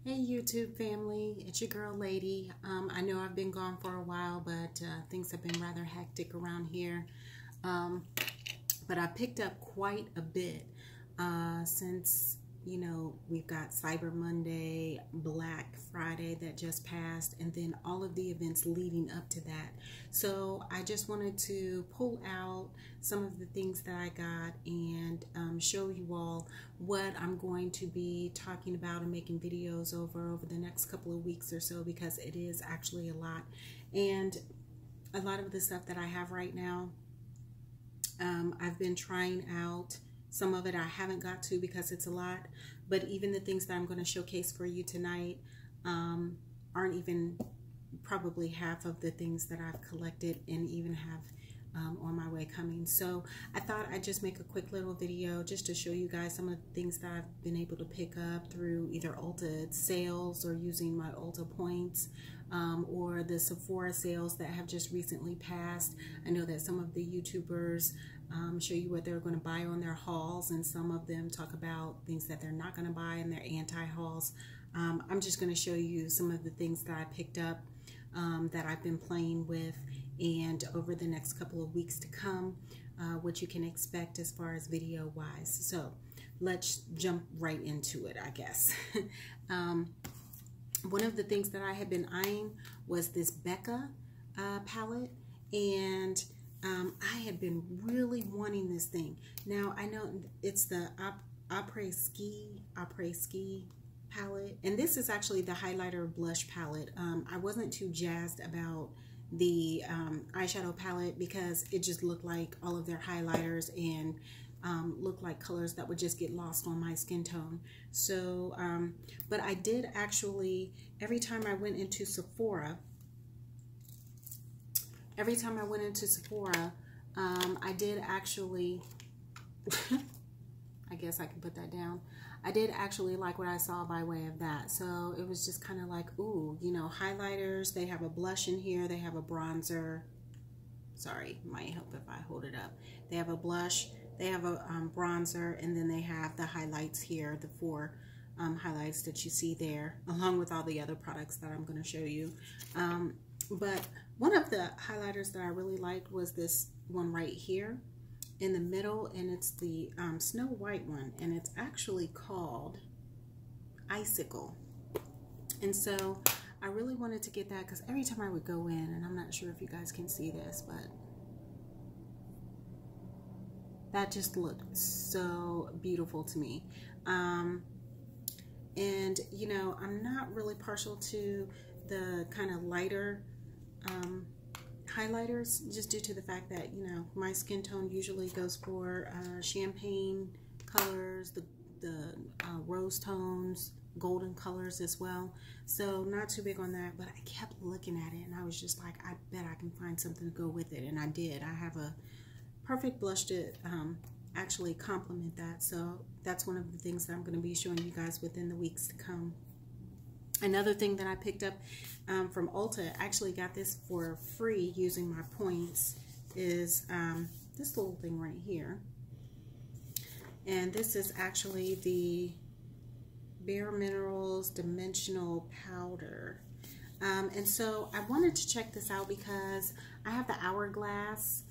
Hey YouTube family, it's your girl Lady. I know I've been gone for a while, but things have been rather hectic around here. But I picked up quite a bit since, you know, we've got Cyber Monday, Black Friday that just passed, and then all of the events leading up to that. So I just wanted to pull out some of the things that I got and show you all what I'm going to be talking about and making videos over the next couple of weeks or so, because it is actually a lot. And a lot of the stuff that I have right now, I've been trying out. Some of it I haven't got to because it's a lot, but even the things that I'm going to showcase for you tonight aren't even probably half of the things that I've collected and even have on my way coming. So I thought I'd just make a quick little video just to show you guys some of the things that I've been able to pick up through either Ulta sales or using my Ulta points, or the Sephora sales that have just recently passed. I know that some of the YouTubers show you what they're going to buy on their hauls, and some of them talk about things that they're not going to buy in their anti-hauls. I'm just going to show you some of the things that I picked up that I've been playing with, and over the next couple of weeks to come, what you can expect as far as video wise. So let's jump right into it, I guess. One of the things that I had been eyeing was this Becca palette, and I had been really wanting this thing. Now I know it's the Après Ski palette, and this is actually the highlighter blush palette. I wasn't too jazzed about the eyeshadow palette because it just looked like all of their highlighters and looked like colors that would just get lost on my skin tone. So but I did actually, every time I went into Sephora, I did actually I guess I can put that down. I did actually like what I saw by way of that. So it was just kind of like, ooh, you know, highlighters. They have a blush in here. They have a bronzer. Sorry, might help if I hold it up. They have a blush. They have a bronzer, and then they have the highlights here, the 4 highlights that you see there, along with all the other products that I'm going to show you. But one of the highlighters that I really liked was this one right here in the middle, and it's the Snow White one, and it's actually called Icicle. And so I really wanted to get that because every time I would go in, and I'm not sure if you guys can see this, but that just looked so beautiful to me. And you know, I'm not really partial to the kind of lighter highlighters, just due to the fact that, you know, my skin tone usually goes for champagne colors, the rose tones, golden colors as well. So not too big on that, but I kept looking at it and I was just like, I bet I can find something to go with it, and I did. I have a perfect blush to actually complement that. So that's one of the things that I'm going to be showing you guys within the weeks to come. Another thing that I picked up from Ulta, I actually got this for free using my points, is this little thing right here. And this is actually the Bare Minerals Dimensional Powder. And so I wanted to check this out because I have the Hourglass,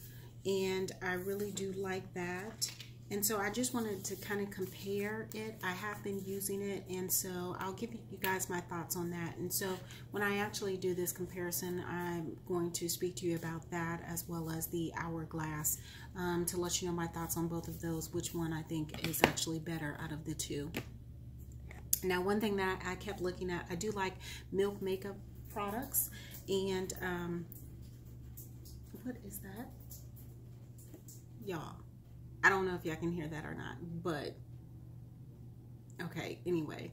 and I really do like that. And so I just wanted to kind of compare it. I have been using it, and so I'll give you guys my thoughts on that. And so when I actually do this comparison, I'm going to speak to you about that as well as the Hourglass, to let you know my thoughts on both of those, which one I think is actually better out of the two. Now, one thing that I kept looking at, I do like Milk makeup products, and what is that? Y'all, I don't know if y'all can hear that or not, but okay, anyway.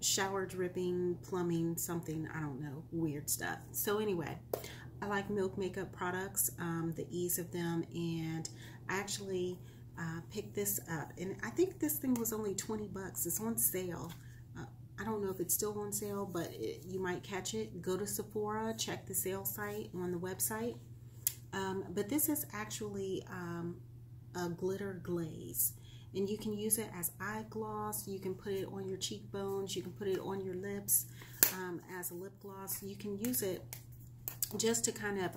Shower dripping, plumbing, something, I don't know, weird stuff. So anyway, I like Milk makeup products, the ease of them, and I actually picked this up, and I think this thing was only 20 bucks. It's on sale. I don't know if it's still on sale, but you might catch it. Go to Sephora, check the sale site on the website. But this is actually a glitter glaze, and you can use it as eye gloss. You can put it on your cheekbones. You can put it on your lips as a lip gloss. You can use it just to kind of,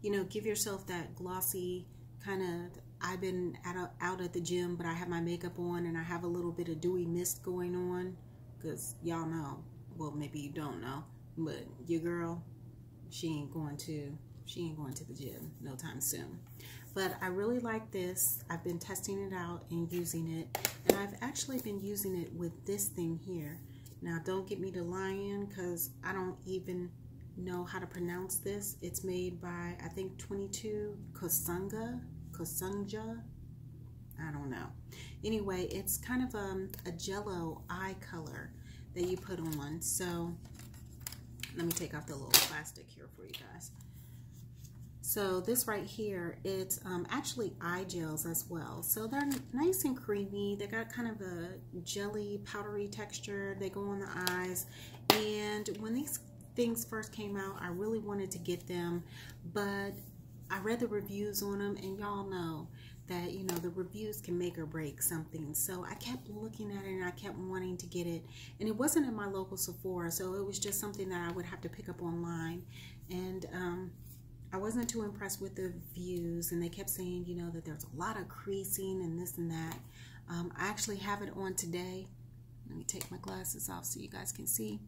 you know, give yourself that glossy kind of. I've been out at the gym, but I have my makeup on and I have a little bit of dewy mist going on, because y'all know, well, maybe you don't know, but your girl, she ain't going to the gym no time soon. But I really like this. I've been testing it out and using it, and I've actually been using it with this thing here. Now, don't get me to lying, because I don't even know how to pronounce this. It's made by, I think, 22 Kosunga. I don't know. Anyway, it's kind of a jello eye color that you put on. So let me take off the little plastic here for you guys. So this right here, it's actually eye gels as well. So they're nice and creamy. They got kind of a jelly, powdery texture. They go on the eyes. And when these things first came out, I really wanted to get them, but I read the reviews on them, and y'all know that, you know, the reviews can make or break something. So I kept looking at it and I kept wanting to get it, and it wasn't in my local Sephora, so it was just something that I would have to pick up online. And I wasn't too impressed with the reviews, and they kept saying, you know, that there's a lot of creasing and this and that. I actually have it on today. Let me take my glasses off so you guys can see.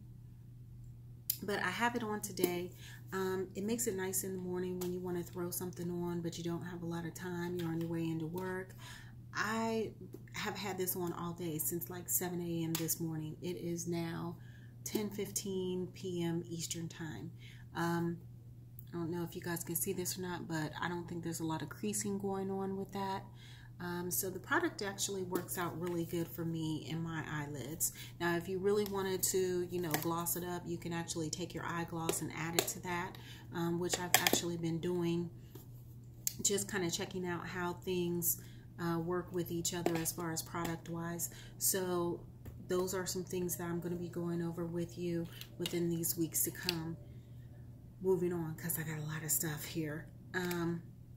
But I have it on today. It makes it nice in the morning when you want to throw something on, but you don't have a lot of time. You're on your way into work. I have had this on all day since like 7 a.m. this morning. It is now 10:15 p.m. Eastern time. I don't know if you guys can see this or not, but I don't think there's a lot of creasing going on with that. So the product actually works out really good for me in my eyelids. Now, if you really wanted to, you know, gloss it up, you can actually take your eye gloss and add it to that, which I've actually been doing, just kind of checking out how things work with each other as far as product wise. So those are some things that I'm going to be going over with you within these weeks to come. Moving on, because I got a lot of stuff here.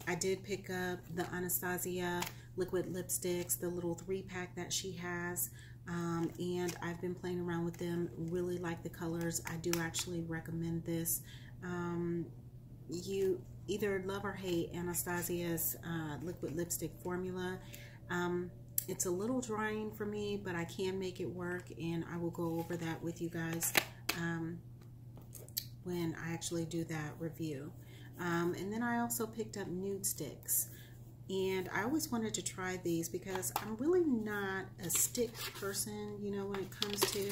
I did pick up the Anastasia liquid lipsticks, the little 3-pack that she has, and I've been playing around with them. Really like the colors. I do actually recommend this. You either love or hate Anastasia's liquid lipstick formula. It's a little drying for me, but I can make it work, and I will go over that with you guys when I actually do that review. And then I also picked up nude sticks, and I always wanted to try these because I'm really not a stick person, you know, when it comes to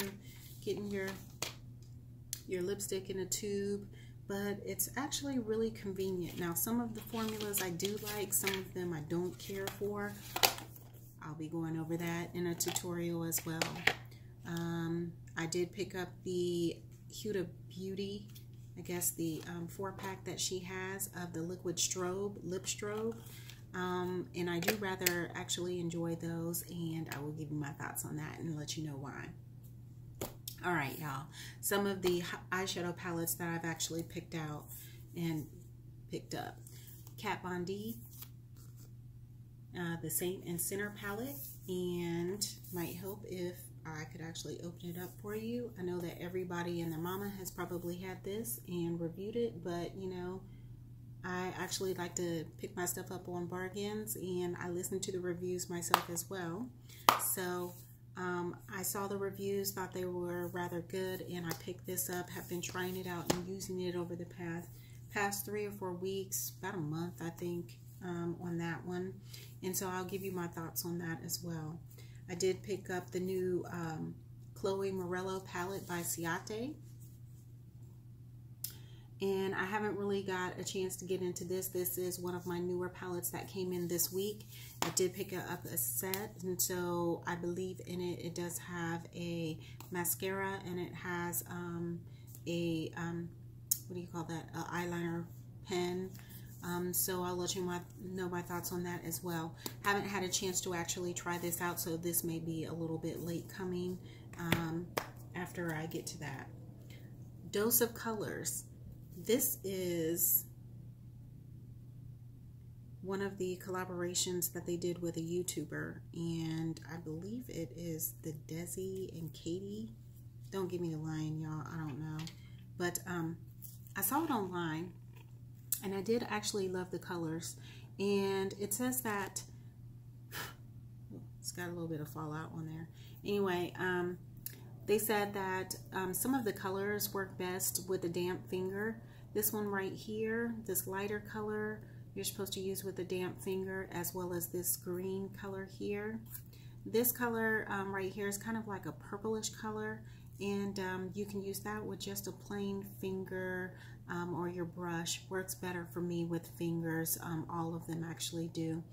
getting your lipstick in a tube, but it's actually really convenient. Now, some of the formulas I do like, some of them I don't care for. I'll be going over that in a tutorial as well. I did pick up the Huda Beauty, I guess the 4-pack that she has of the liquid lip strobe, and I do rather actually enjoy those, and I will give you my thoughts on that and let you know why. All right, y'all, some of the eyeshadow palettes that I've actually picked out and picked up. Kat Von D, the Saint and Sinner palette, and might help if I could actually open it up for you. I know that everybody and their mama has probably had this and reviewed it, but you know, I actually like to pick my stuff up on bargains, and I listen to the reviews myself as well. So I saw the reviews, thought they were rather good, and I picked this up. Have been trying it out and using it over the past 3 or 4 weeks, about a month I think, on that one, and so I'll give you my thoughts on that as well. I did pick up the new Chloe Morello palette by Ciate, and I haven't really got a chance to get into this. This is one of my newer palettes that came in this week. I did pick up a set, and so I believe in it. It does have a mascara, and it has a what do you call that? An eyeliner pen. So I'll let you know my thoughts on that as well. Haven't had a chance to actually try this out, so this may be a little bit late coming after I get to that. Dose of Colors. This is one of the collaborations that they did with a YouTuber, and I believe it is the Desi and Katie. Don't give me the line, y'all. I don't know. But I saw it online, and I did actually love the colors. And it says that it's got a little bit of fallout on there. Anyway, they said that some of the colors work best with a damp finger. This one right here, this lighter color, you're supposed to use with a damp finger, as well as this green color here. This color right here is kind of like a purplish color, and you can use that with just a plain finger or your brush. Works better for me with fingers. All of them actually do.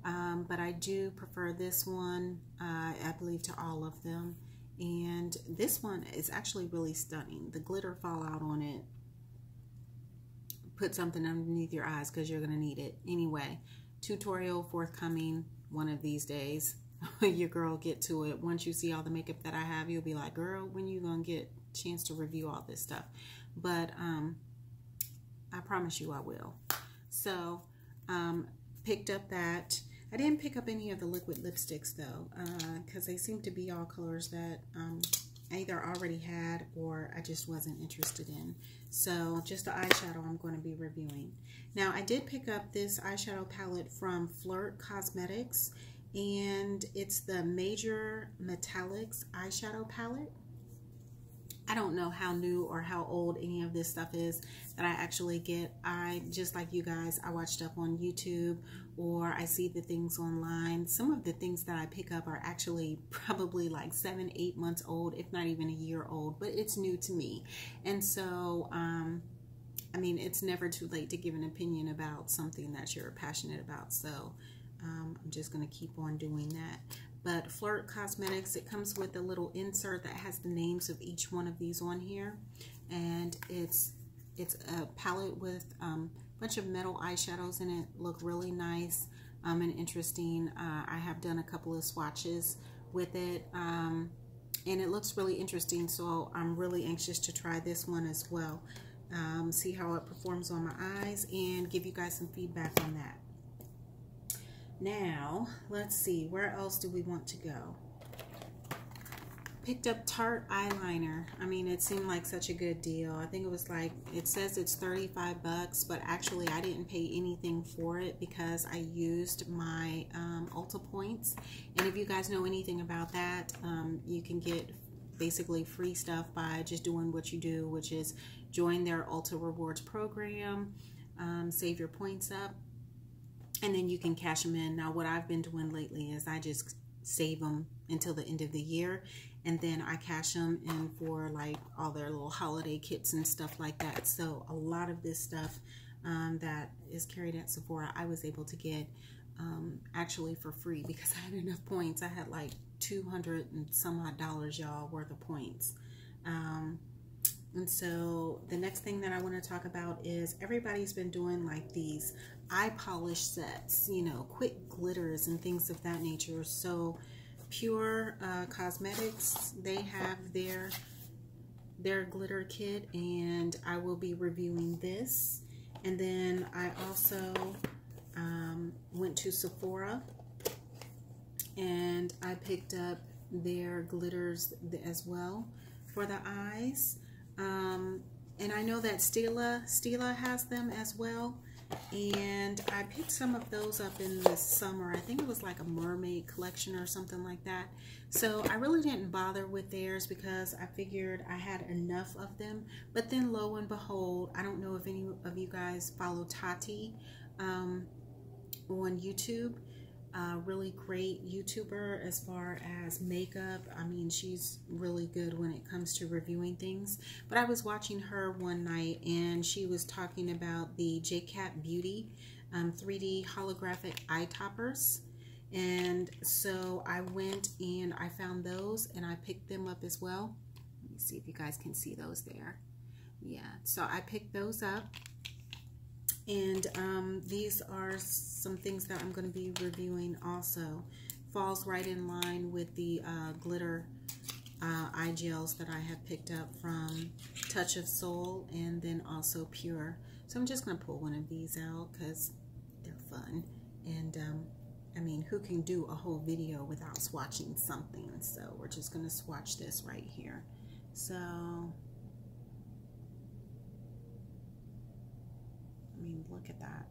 But I do prefer this one, I believe, to all of them. And this one is actually really stunning. The glitter fallout on it. Put something underneath your eyes because you're going to need it. Anyway, tutorial forthcoming one of these days. Your girl get to it. Once you see all the makeup that I have, you'll be like, girl, when you going to get a chance to review all this stuff? But I promise you I will. So, picked up that. I didn't pick up any of the liquid lipsticks though, because they seem to be all colors that I either already had or I just wasn't interested in. So just the eyeshadow I'm going to be reviewing. Now I did pick up this eyeshadow palette from Flirt Cosmetics, and it's the Major Metallics eyeshadow palette. I don't know how new or how old any of this stuff is that I actually get. I, just like you guys, I watch stuff on YouTube or I see the things online. Some of the things that I pick up are actually probably like 7, 8 months old, if not even a year old, but it's new to me. And so, I mean, it's never too late to give an opinion about something that you're passionate about. So I'm just going to keep on doing that. But Flirt Cosmetics, it comes with a little insert that has the names of each one of these on here, and it's a palette with a bunch of metal eyeshadows in it. Look really nice and interesting. I have done a couple of swatches with it, and it looks really interesting, so I'm really anxious to try this one as well. See how it performs on my eyes and give you guys some feedback on that. Now, let's see, where else do we want to go? Picked up Tarte eyeliner. I mean, it seemed like such a good deal. I think it was like, it says it's 35 bucks, but actually I didn't pay anything for it because I used my Ulta points. And if you guys know anything about that, you can get basically free stuff by just doing what you do, which is join their Ulta Rewards program, save your points up, and then you can cash them in. Now, what I've been doing lately is I just save them until the end of the year, and then I cash them in for like all their little holiday kits and stuff like that. So a lot of this stuff that is carried at Sephora, I was able to get actually for free because I had enough points. I had like $200 and some odd y'all worth of points. And so the next thing that I want to talk about is everybody's been doing like these eye polish sets, you know, quick glitters and things of that nature. So Pure Cosmetics, they have their glitter kit, and I will be reviewing this. And then I also went to Sephora and I picked up their glitters as well for the eyes. And I know that Stila has them as well, and I picked some of those up in the summer. I think it was like a mermaid collection or something like that. So I really didn't bother with theirs because I figured I had enough of them. But then lo and behold, I don't know if any of you guys follow Ciate on YouTube. Really great YouTuber as far as makeup. I mean, she's really good when it comes to reviewing things. But I was watching her one night and she was talking about the Huda Beauty 3D holographic eye toppers. And so I went and I found those and I picked them up as well. Let me see if you guys can see those there. Yeah, so I picked those up. And these are some things that I'm going to be reviewing also. Falls right in line with the glitter eye gels that I have picked up from Touch of Soul and then also Pure. So I'm just going to pull one of these out because they're fun. And I mean, who can do a whole video without swatching something? So we're just going to swatch this right here. So, I mean, look at that.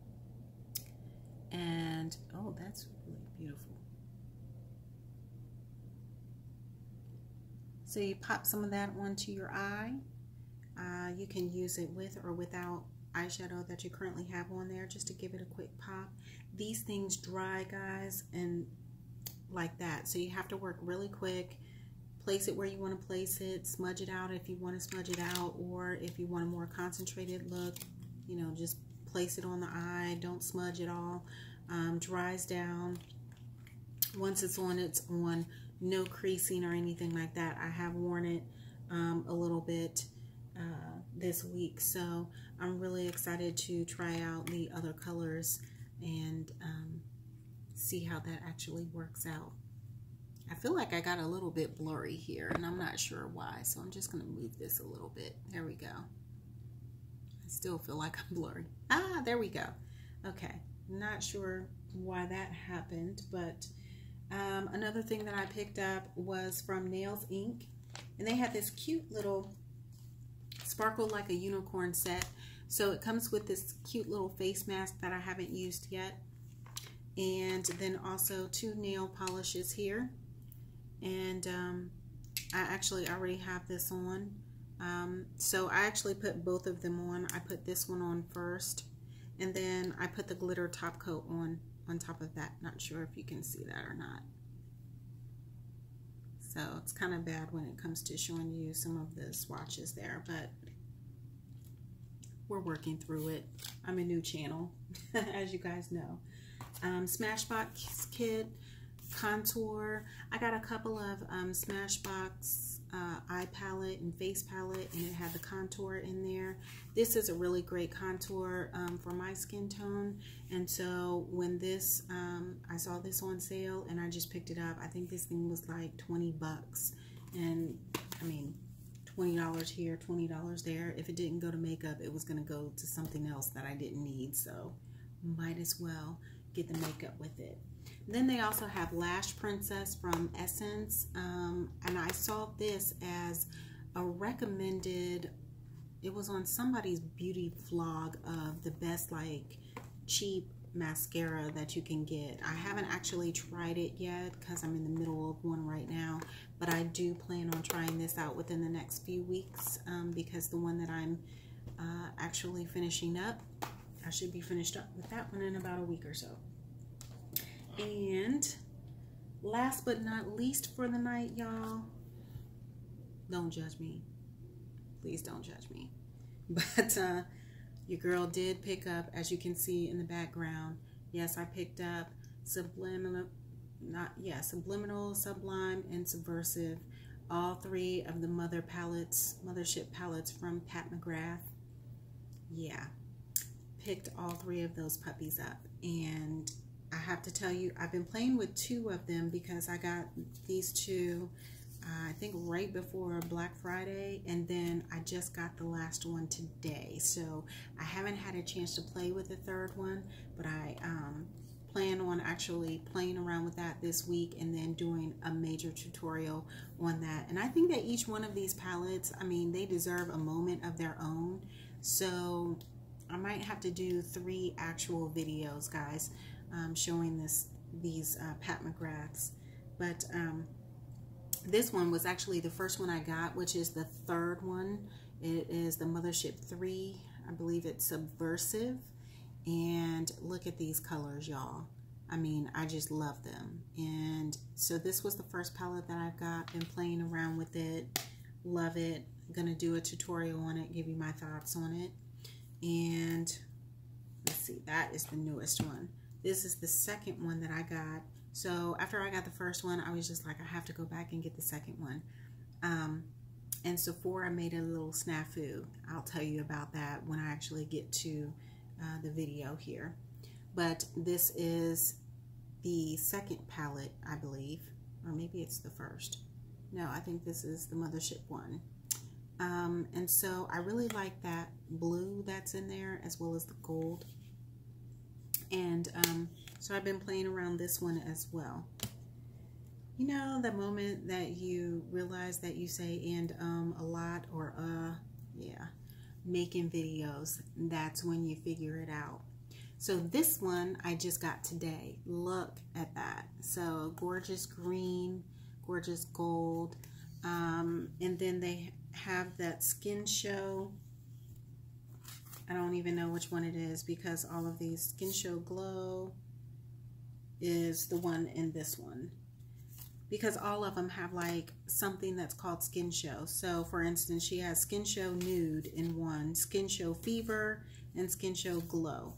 And, oh, that's really beautiful. So you pop some of that onto your eye. You can use it with or without eyeshadow that you currently have on there, just to give it a quick pop. These things dry, guys, and like that. So you have to work really quick. Place it where you want to place it. Smudge it out if you want to smudge it out, or if you want a more concentrated look, you know, just place it on the eye. Don't smudge at all. Dries down. Once it's on, it's on. No creasing or anything like that. I have worn it a little bit this week, so I'm really excited to try out the other colors and see how that actually works out. I feel like I got a little bit blurry here, and I'm not sure why, so I'm just going to move this a little bit. There we go. I still feel like I'm blurry. Ah, there we go. Okay, not sure why that happened, but another thing that I picked up was from Nails Inc. And they had this cute little sparkle like a unicorn set. So it comes with this cute little face mask that I haven't used yet. And then also 2 nail polishes here. And I actually already have this on. So I actually put both of them on. I put this one on first. And then I put the glitter top coat on top of that. Not sure if you can see that or not. So it's kind of bad when it comes to showing you some of the swatches there, but we're working through it. I'm a new channel, as you guys know. Smashbox kit, contour. I got a couple of Smashbox eye palette and face palette, and it had the contour in there. This is a really great contour for my skin tone, and so when this I saw this on sale and I just picked it up. I think this thing was like 20 bucks, and I mean $20 here, $20 there. If it didn't go to makeup, it was going to go to something else that I didn't need, so might as well get the makeup with it. Then they also have Lash Princess from Essence, and I saw this as a recommended, it was on somebody's beauty vlog of the best like cheap mascara that you can get. I haven't actually tried it yet because I'm in the middle of one right now, but I do plan on trying this out within the next few weeks because the one that I'm actually finishing up, I should be finished up with that one in about a week or so. And last but not least for the night, y'all, don't judge me. Please don't judge me. But your girl did pick up, as you can see in the background, yes, I picked up Subliminal, Sublime, and Subversive, all 3 of the Mothership palettes from Pat McGrath. Yeah, picked all 3 of those puppies up, and I have to tell you, I've been playing with 2 of them because I got these 2, I think right before Black Friday, and then I just got the last one today. So I haven't had a chance to play with the 3rd one, but I plan on actually playing around with that this week and then doing a major tutorial on that. And I think that each one of these palettes, I mean, they deserve a moment of their own. So I might have to do 3 actual videos, guys, showing these Pat McGraths. But this one was actually the first one I got, which is the 3rd one. It is the Mothership 3. I believe it's Subversive. And look at these colors, y'all. I mean, I just love them. And so this was the first palette that I've got. Been playing around with it. Love it. I'm gonna do a tutorial on it, give you my thoughts on it. And let's see, that is the newest one. This is the 2nd one that I got. So after I got the first one, I was just like, I have to go back and get the 2nd one. And Sephora made a little snafu. I'll tell you about that when I actually get to the video here. But this is the 2nd palette, I believe, or maybe it's the 1st. No, I think this is the Mothership one. And so I really like that blue that's in there, as well as the gold. And so I've been playing around this one as well. You know, the moment that you realize that you say and a lot, or yeah, making videos, that's when you figure it out. So this one I just got today. Look at that. So gorgeous green, gorgeous gold. And then they have that Skin Show. I don't even know which one it is, because all of these Skin Show Glow is the one in this one. Because all of them have like something that's called Skin Show. So for instance, she has Skin Show Nude in one, Skin Show Fever, and Skin Show Glow.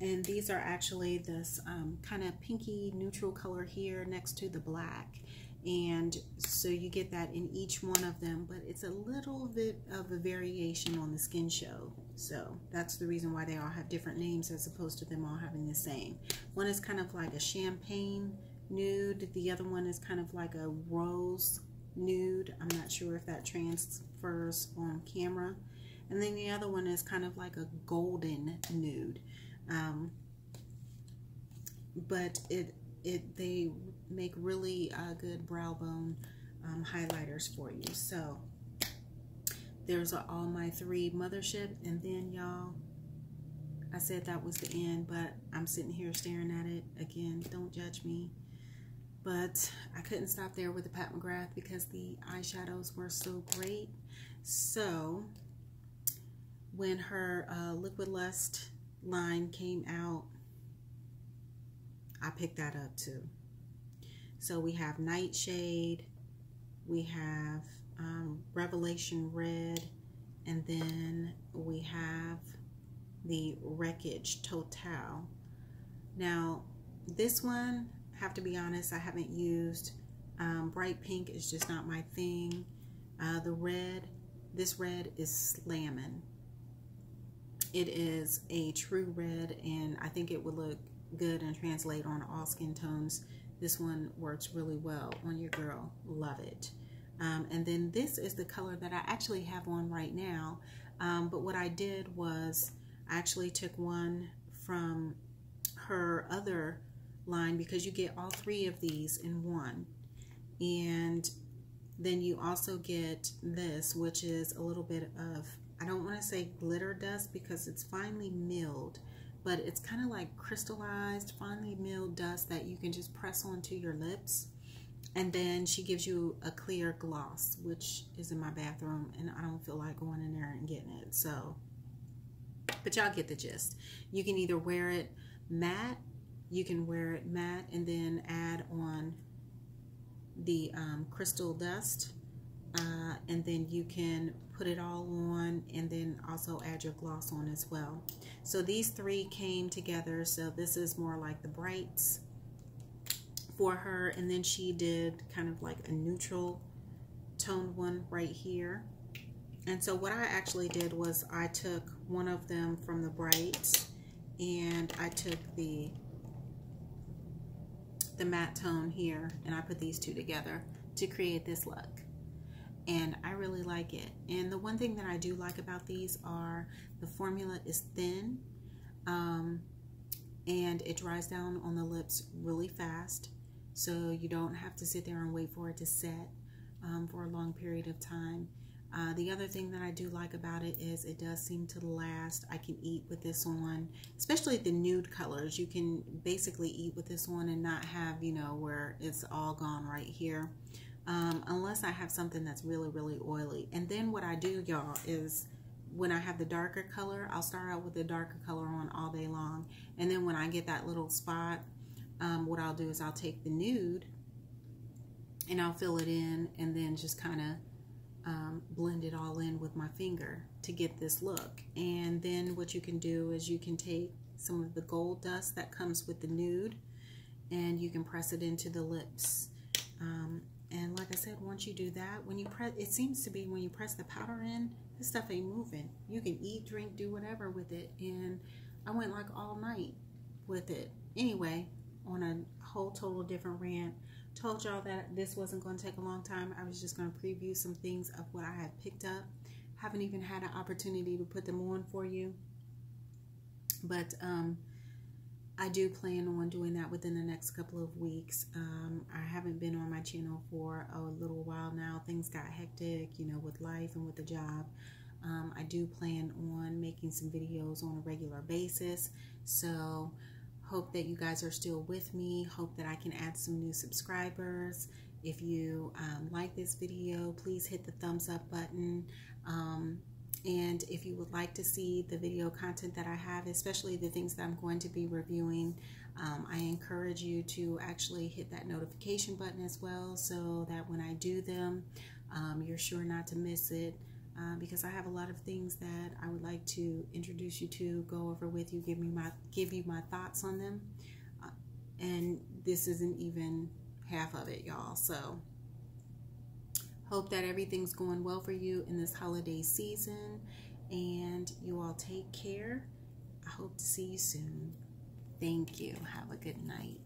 And these are actually this kind of pinky neutral color here next to the black. And so you get that in each one of them, but it's a little bit of a variation on the Skin Show. So that's the reason why they all have different names as opposed to them all having the same. One is kind of like a champagne nude. The other one is kind of like a rose nude. I'm not sure if that transfers on camera. And then the other one is kind of like a golden nude. But they make really good brow bone highlighters for you. So there's all my 3 mothership, and then y'all, I said that was the end, but I'm sitting here staring at it again. Don't judge me, but I couldn't stop there with the Pat McGrath because the eyeshadows were so great. So when her Liquid Lust line came out, I picked that up too. So we have Nightshade, we have Revelation Red, and then we have the Wreckage Total. Now this one, have to be honest, I haven't used. Bright pink is just not my thing. The red, this red is slamming. It is a true red, and I think it would look good and translate on all skin tones. This one works really well on your girl. Love it. And then this is the color that I actually have on right now. But what I did was I actually took one from her other line, because you get all 3 of these in one. And then you also get this, which is a little bit of, I don't want to say glitter dust because it's finely milled, but it's kind of like crystallized, finely milled dust that you can just press onto your lips. And then she gives you a clear gloss, which is in my bathroom, and I don't feel like going in there and getting it. So, but y'all get the gist. You can either wear it matte, you can wear it matte and then add on the crystal dust, and then you can put it all on and then also add your gloss on as well. So these 3 came together. So this is more like the brights for her, and then she did kind of like a neutral toned one right here. And so what I actually did was I took one of them from the brights, and I took the matte tone here, and I put these 2 together to create this look. And I really like it. And the one thing that I do like about these are the formula is thin, and it dries down on the lips really fast, so you don't have to sit there and wait for it to set for a long period of time. The other thing that I do like about it is it does seem to last. I can eat with this on, especially the nude colors. You can basically eat with this one and not have, you know, where it's all gone right here. Unless I have something that's really, really oily. And then what I do, y'all, is when I have the darker color, I'll start out with the darker color on all day long. And then when I get that little spot, what I'll do is I'll take the nude and I'll fill it in and then just kind of blend it all in with my finger to get this look. And then what you can do is you can take some of the gold dust that comes with the nude and you can press it into the lips. And like I said, once you do that, when you press, it seems to be when you press the powder in, this stuff ain't moving. You can eat, drink, do whatever with it. And I went like all night with it. Anyway, on a whole total different rant, told y'all that this wasn't going to take a long time. I was just going to preview some things of what I had picked up. Haven't even had an opportunity to put them on for you. But I do plan on doing that within the next couple of weeks. I haven't been on my channel for a little while now. Things got hectic, you know, with life and with the job. I do plan on making some videos on a regular basis. So hope that you guys are still with me. Hope that I can add some new subscribers. If you like this video, please hit the thumbs up button. And if you would like to see the video content that I have, especially the things that I'm going to be reviewing, I encourage you to actually hit that notification button as well, so that when I do them, you're sure not to miss it, because I have a lot of things that I would like to introduce you to, go over with you, give you my thoughts on them. And this isn't even half of it, y'all. So hope that everything's going well for you in this holiday season, and you all take care. I hope to see you soon. Thank you. Have a good night.